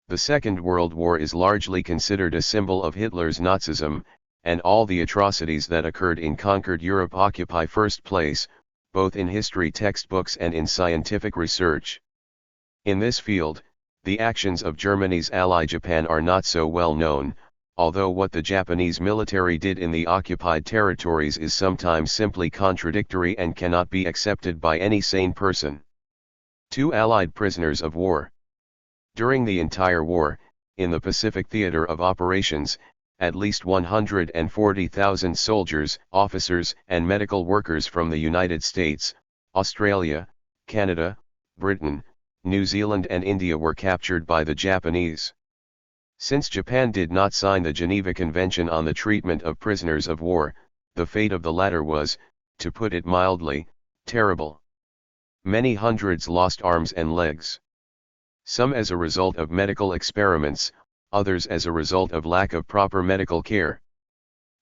The Second World War is largely considered a symbol of Hitler's Nazism, and all the atrocities that occurred in conquered Europe occupy first place, both in history textbooks and in scientific research. In this field, the actions of Germany's ally Japan are not so well known, although what the Japanese military did in the occupied territories is sometimes simply contradictory and cannot be accepted by any sane person. 2 Allied prisoners of war. During the entire war, in the Pacific Theater of Operations, at least 140,000 soldiers, officers, and medical workers from the United States, Australia, Canada, Britain, New Zealand and India were captured by the Japanese. Since Japan did not sign the Geneva Convention on the Treatment of Prisoners of War, the fate of the latter was, to put it mildly, terrible. Many hundreds lost arms and legs. Some as a result of medical experiments, others as a result of lack of proper medical care.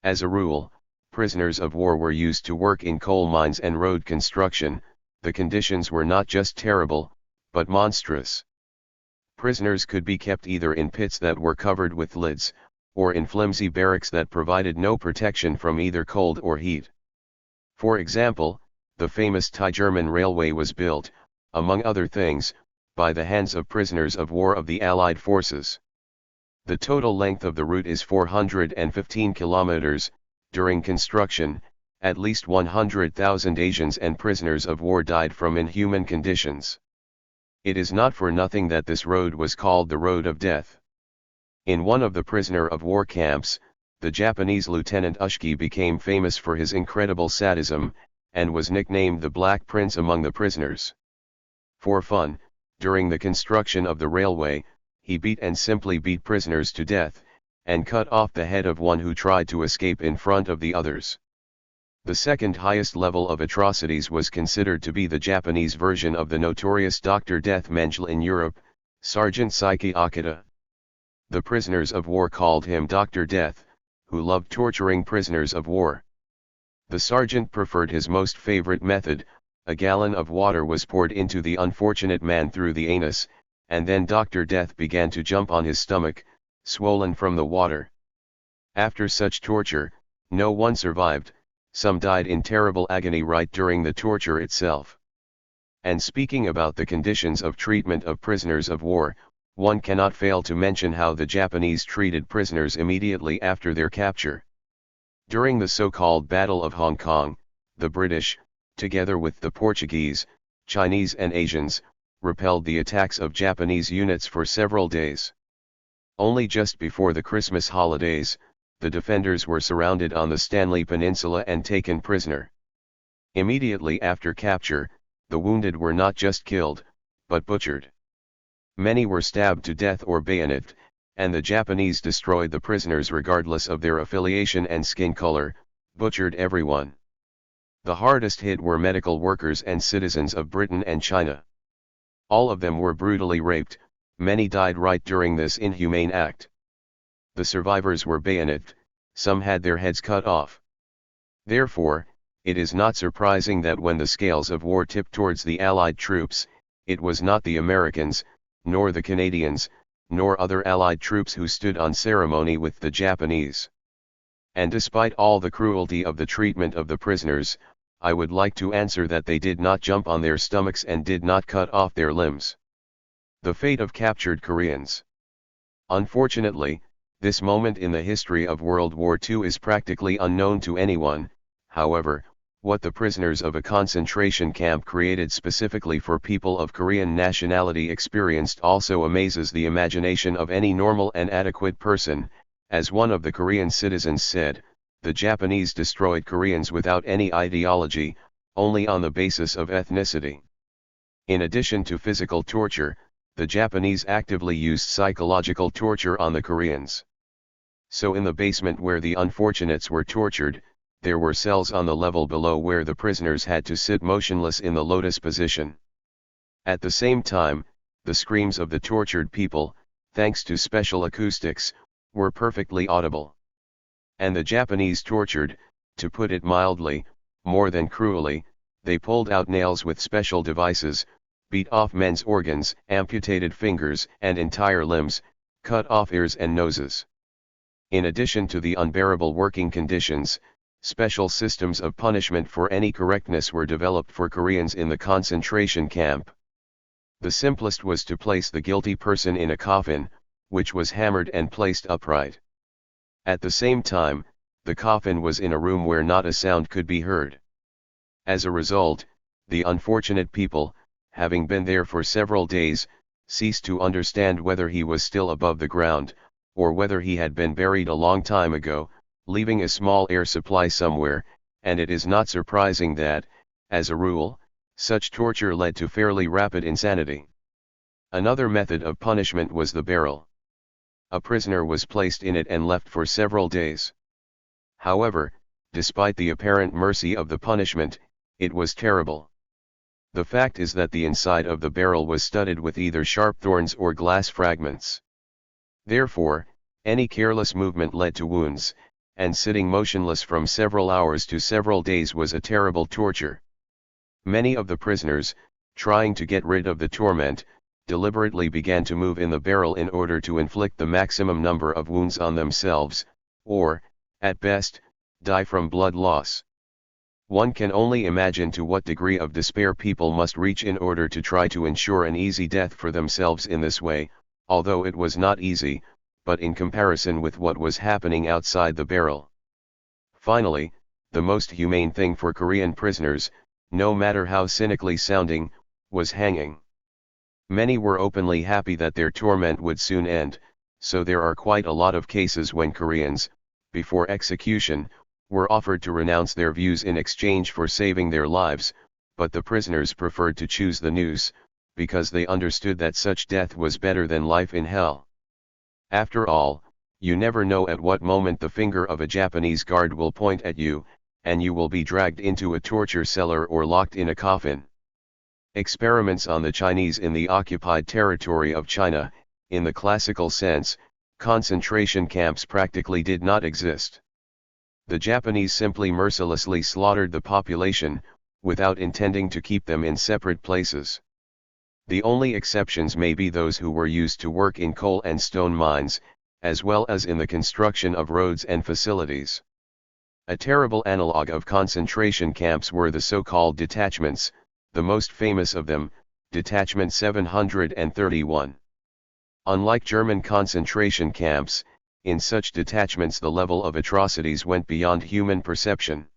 As a rule, prisoners of war were used to work in coal mines and road construction. The conditions were not just terrible, but monstrous. Prisoners could be kept either in pits that were covered with lids, or in flimsy barracks that provided no protection from either cold or heat. For example, the famous Thai German Railway was built, among other things, by the hands of prisoners of war of the Allied forces. The total length of the route is 415 kilometers. During construction, at least 100,000 Asians and prisoners of war died from inhuman conditions. It is not for nothing that this road was called the Road of Death. In one of the prisoner of war camps, the Japanese Lieutenant Ushiki became famous for his incredible sadism, and was nicknamed the Black Prince among the prisoners. For fun, during the construction of the railway, he beat and simply beat prisoners to death, and cut off the head of one who tried to escape in front of the others. The second highest level of atrocities was considered to be the Japanese version of the notorious Dr. Death Mengele in Europe, Sergeant Saiki Akita. The prisoners of war called him Dr. Death, who loved torturing prisoners of war. The sergeant preferred his most favorite method. A gallon of water was poured into the unfortunate man through the anus, and then Dr. Death began to jump on his stomach, swollen from the water. After such torture, no one survived. Some died in terrible agony right during the torture itself. And speaking about the conditions of treatment of prisoners of war, one cannot fail to mention how the Japanese treated prisoners immediately after their capture. During the so-called Battle of Hong Kong, the British, together with the Portuguese, Chinese and Asians, repelled the attacks of Japanese units for several days. Only just before the Christmas holidays, the defenders were surrounded on the Stanley Peninsula and taken prisoner. Immediately after capture, the wounded were not just killed, but butchered. Many were stabbed to death or bayoneted, and the Japanese destroyed the prisoners regardless of their affiliation and skin color, butchered everyone. The hardest hit were medical workers and citizens of Britain and China. All of them were brutally raped. Many died right during this inhumane act. The survivors were bayoneted, some had their heads cut off. Therefore, it is not surprising that when the scales of war tipped towards the Allied troops, it was not the Americans, nor the Canadians, nor other Allied troops who stood on ceremony with the Japanese. And despite all the cruelty of the treatment of the prisoners, I would like to answer that they did not jump on their stomachs and did not cut off their limbs. The fate of captured Koreans. Unfortunately, this moment in the history of World War II is practically unknown to anyone. However, what the prisoners of a concentration camp created specifically for people of Korean nationality experienced also amazes the imagination of any normal and adequate person. As one of the Korean citizens said, the Japanese destroyed Koreans without any ideology, only on the basis of ethnicity. In addition to physical torture, the Japanese actively used psychological torture on the Koreans. So in the basement where the unfortunates were tortured, there were cells on the level below where the prisoners had to sit motionless in the lotus position. At the same time, the screams of the tortured people, thanks to special acoustics, were perfectly audible. And the Japanese tortured, to put it mildly, more than cruelly. They pulled out nails with special devices, beat off men's organs, amputated fingers and entire limbs, cut off ears and noses. In addition to the unbearable working conditions, special systems of punishment for any correctness were developed for Koreans in the concentration camp. The simplest was to place the guilty person in a coffin, which was hammered and placed upright. At the same time, the coffin was in a room where not a sound could be heard. As a result, the unfortunate people, having been there for several days, ceased to understand whether he was still above the ground, or whether he had been buried a long time ago, leaving a small air supply somewhere, and it is not surprising that, as a rule, such torture led to fairly rapid insanity. Another method of punishment was the barrel. A prisoner was placed in it and left for several days. However, despite the apparent mercy of the punishment, it was terrible. The fact is that the inside of the barrel was studded with either sharp thorns or glass fragments. Therefore, any careless movement led to wounds, and sitting motionless from several hours to several days was a terrible torture. Many of the prisoners, trying to get rid of the torment, deliberately began to move in the barrel in order to inflict the maximum number of wounds on themselves, or, at best, die from blood loss. One can only imagine to what degree of despair people must reach in order to try to ensure an easy death for themselves in this way, although it was not easy, but in comparison with what was happening outside the barrel. Finally, the most humane thing for Korean prisoners, no matter how cynically sounding, was hanging. Many were openly happy that their torment would soon end, so there are quite a lot of cases when Koreans, before execution, were offered to renounce their views in exchange for saving their lives, but the prisoners preferred to choose the noose, because they understood that such death was better than life in hell. After all, you never know at what moment the finger of a Japanese guard will point at you, and you will be dragged into a torture cellar or locked in a coffin. Experiments on the Chinese in the occupied territory of China, in the classical sense, concentration camps practically did not exist. The Japanese simply mercilessly slaughtered the population, without intending to keep them in separate places. The only exceptions may be those who were used to work in coal and stone mines, as well as in the construction of roads and facilities. A terrible analog of concentration camps were the so-called detachments, the most famous of them, Detachment 731. Unlike German concentration camps, in such detachments the level of atrocities went beyond human perception.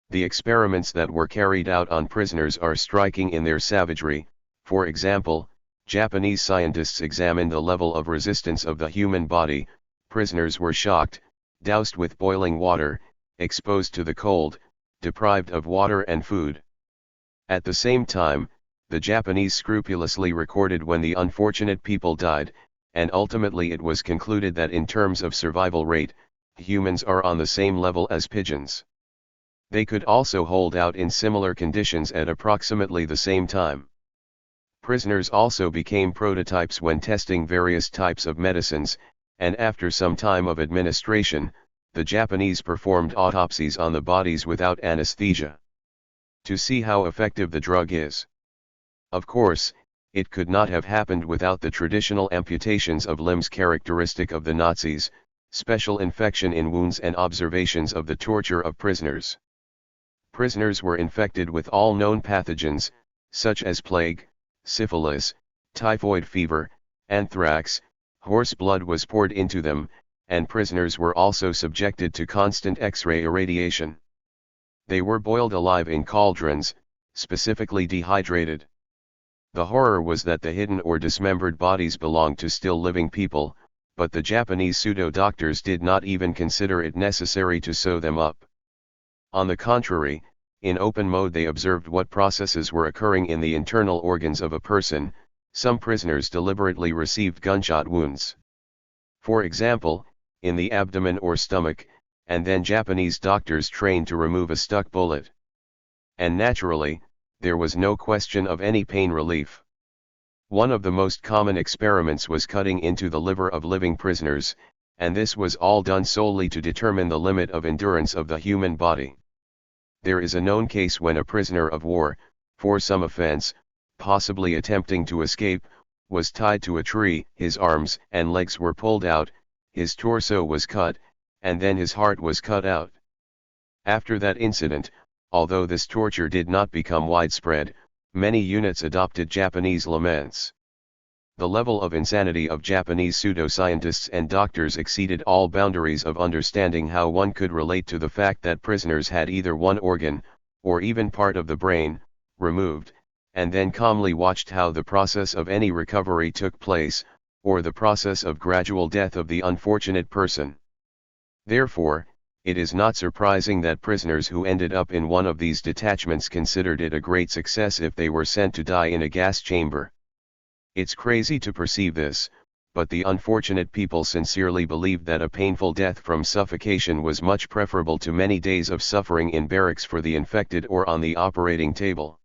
The experiments that were carried out on prisoners are striking in their savagery. For example, Japanese scientists examined the level of resistance of the human body. Prisoners were shocked, doused with boiling water, exposed to the cold, deprived of water and food. At the same time, the Japanese scrupulously recorded when the unfortunate people died, and ultimately it was concluded that in terms of survival rate, humans are on the same level as pigeons. They could also hold out in similar conditions at approximately the same time. Prisoners also became prototypes when testing various types of medicines, and after some time of administration, the Japanese performed autopsies on the bodies without anesthesia, to see how effective the drug is. Of course, it could not have happened without the traditional amputations of limbs characteristic of the Nazis, special infection in wounds and observations of the torture of prisoners. Prisoners were infected with all known pathogens, such as plague, syphilis, typhoid fever, anthrax. Horse blood was poured into them, and prisoners were also subjected to constant X-ray irradiation. They were boiled alive in cauldrons, specifically dehydrated. The horror was that the hidden or dismembered bodies belonged to still living people, but the Japanese pseudo-doctors did not even consider it necessary to sew them up. On the contrary, in open mode they observed what processes were occurring in the internal organs of a person. Some prisoners deliberately received gunshot wounds, for example, in the abdomen or stomach, and then Japanese doctors trained to remove a stuck bullet. And naturally, there was no question of any pain relief. One of the most common experiments was cutting into the liver of living prisoners, and this was all done solely to determine the limit of endurance of the human body. There is a known case when a prisoner of war, for some offense, possibly attempting to escape, was tied to a tree, his arms and legs were pulled out, his torso was cut, and then his heart was cut out. After that incident, although this torture did not become widespread, many units adopted Japanese laments. The level of insanity of Japanese pseudoscientists and doctors exceeded all boundaries of understanding how one could relate to the fact that prisoners had either one organ, or even part of the brain, removed, and then calmly watched how the process of any recovery took place, or the process of gradual death of the unfortunate person. Therefore, it is not surprising that prisoners who ended up in one of these detachments considered it a great success if they were sent to die in a gas chamber. It's crazy to perceive this, but the unfortunate people sincerely believed that a painful death from suffocation was much preferable to many days of suffering in barracks for the infected or on the operating table.